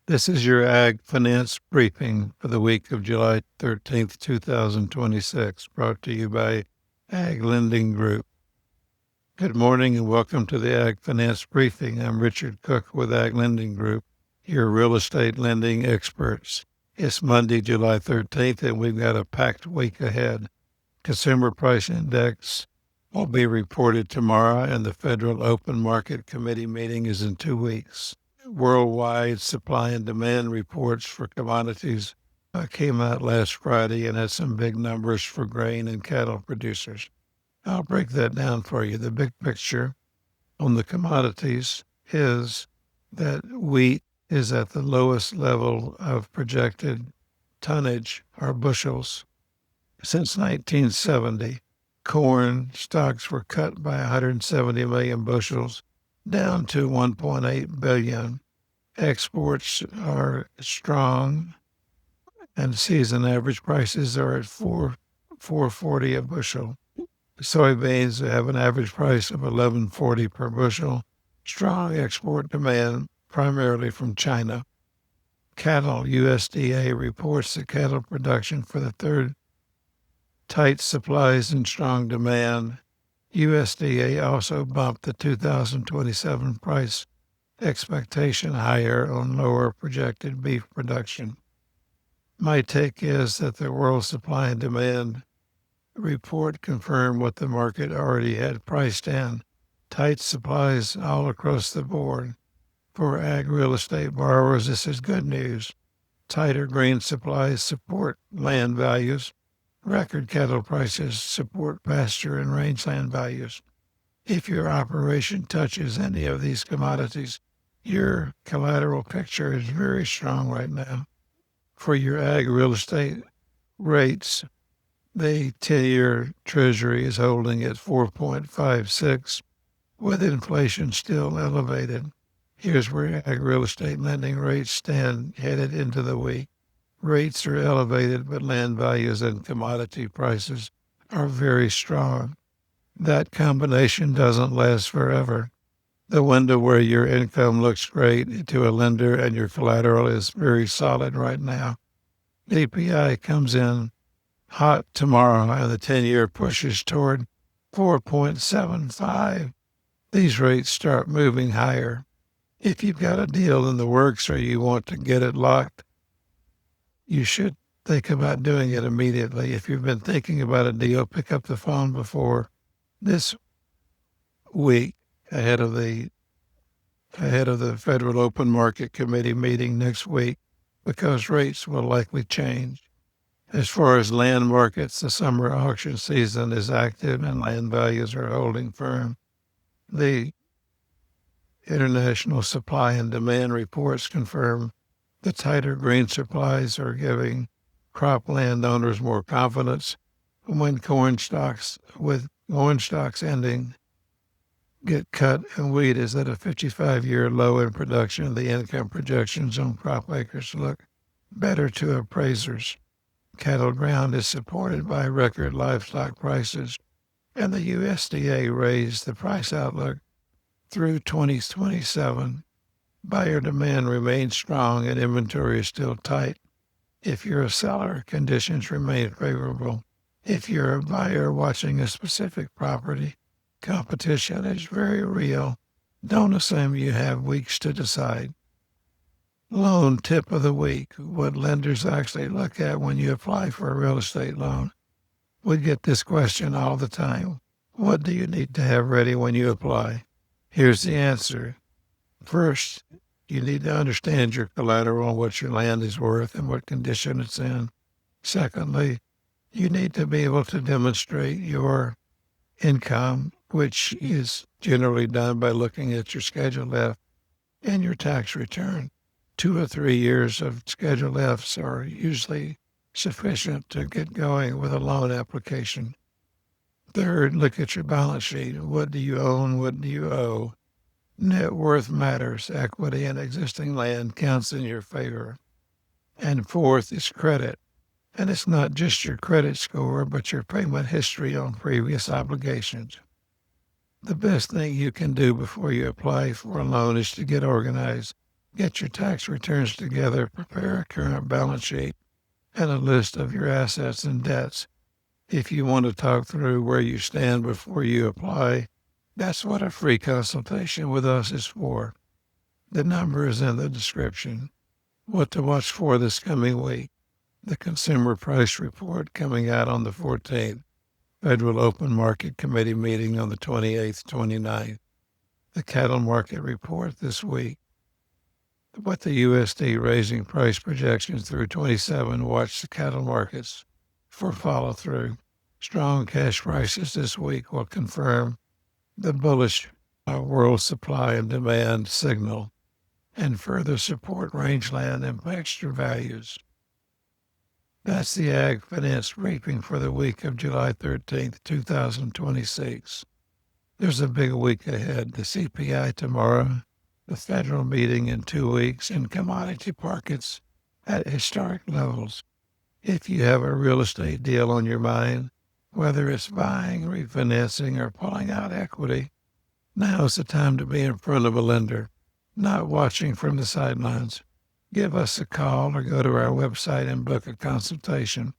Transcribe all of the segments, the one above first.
This is your Ag Finance Briefing for the week of July 13th, 2026, brought to you by Ag Lending Group. Good morning and welcome to the Ag Finance Briefing. I'm Richard Cook with Ag Lending Group, your real estate lending experts. It's Monday, July 13th, and we've got a packed week ahead. Consumer Price Index will be reported tomorrow, and the Federal Open Market Committee meeting is in 2 weeks. Worldwide supply and demand reports for commodities came out last Friday and had some big numbers for grain and cattle producers. I'll break that down for you. The big picture on the commodities is that wheat is at the lowest level of projected tonnage or bushels since 1970. Corn stocks were cut by 170 million bushels, down to 1.8 billion. Exports are strong, and season average prices are at $4.40 a bushel. Soybeans have an average price of $11.40 per bushel. Strong export demand, primarily from China. Cattle USDA reports that cattle production for the third tight supplies and strong demand. USDA also bumped the 2027 price expectation higher on lower projected beef production. My take is that the world supply and demand report confirmed what the market already had priced in. Tight supplies all across the board. For ag real estate borrowers, this is good news. Tighter grain supplies support land values. Record cattle prices support pasture and rangeland values. If your operation touches any of these commodities, your collateral picture is very strong right now. For your ag real estate rates, the 10-year Treasury is holding at 4.56, with inflation still elevated. Here's where ag real estate lending rates stand headed into the week. Rates are elevated, but land values and commodity prices are very strong. That combination doesn't last forever. The window where your income looks great to a lender and your collateral is very solid right now. API comes in hot tomorrow and the 10-year pushes toward 4.75. These rates start moving higher. If you've got a deal in the works or you want to get it locked, you should think about doing it immediately. If you've been thinking about a deal, pick up the phone before this week ahead of the Federal Open Market Committee meeting next week, because rates will likely change. As far as land markets, the summer auction season is active and land values are holding firm. The international supply and demand reports confirm the tighter grain supplies are giving cropland owners more confidence when corn stocks ending get cut and wheat is at a 55-year low in production. The income projections on crop acres look better to appraisers. Cattle ground is supported by record livestock prices, and the USDA raised the price outlook through 2027. Buyer demand remains strong and inventory is still tight. If you're a seller, conditions remain favorable. If you're a buyer watching a specific property, competition is very real. Don't assume you have weeks to decide. Loan tip of the week: what lenders actually look at when you apply for a real estate loan. We get this question all the time. What do you need to have ready when you apply? Here's the answer. First, you need to understand your collateral and what your land is worth and what condition it's in. Secondly, you need to be able to demonstrate your income, which is generally done by looking at your Schedule F and your tax return. 2 or 3 years of Schedule Fs are usually sufficient to get going with a loan application. Third, look at your balance sheet. What do you own? What do you owe? Net worth matters. Equity in existing land counts in your favor. And fourth is credit. And it's not just your credit score, but your payment history on previous obligations. The best thing you can do before you apply for a loan is to get organized. Get your tax returns together, prepare a current balance sheet, and a list of your assets and debts. If you want to talk through where you stand before you apply, that's what a free consultation with us is for. The number is in the description. What to watch for this coming week. The Consumer Price Report coming out on the 14th. Federal Open Market Committee meeting on the 28th, 29th. The Cattle Market Report this week. What the USD raising price projections through 27. Watch the cattle markets for follow through. Strong cash prices this week will confirm the bullish world supply and demand signal and further support rangeland and pasture values. That's the Ag Finance briefing for the week of July 13th, 2026. There's a big week ahead. The CPI tomorrow, the federal meeting in 2 weeks, and commodity markets at historic levels. If you have a real estate deal on your mind, whether it's buying, refinancing, or pulling out equity, now's the time to be in front of a lender, not watching from the sidelines. Give us a call or go to our website and book a consultation.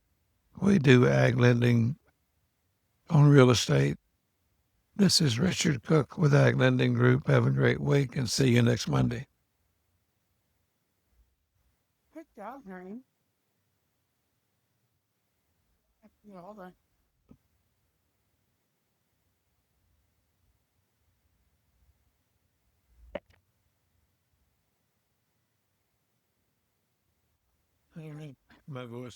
We do ag lending on real estate. This is Richard Cook with Ag Lending Group. Have a great week and see you next Monday. Good job, Ernie. Well done. My voice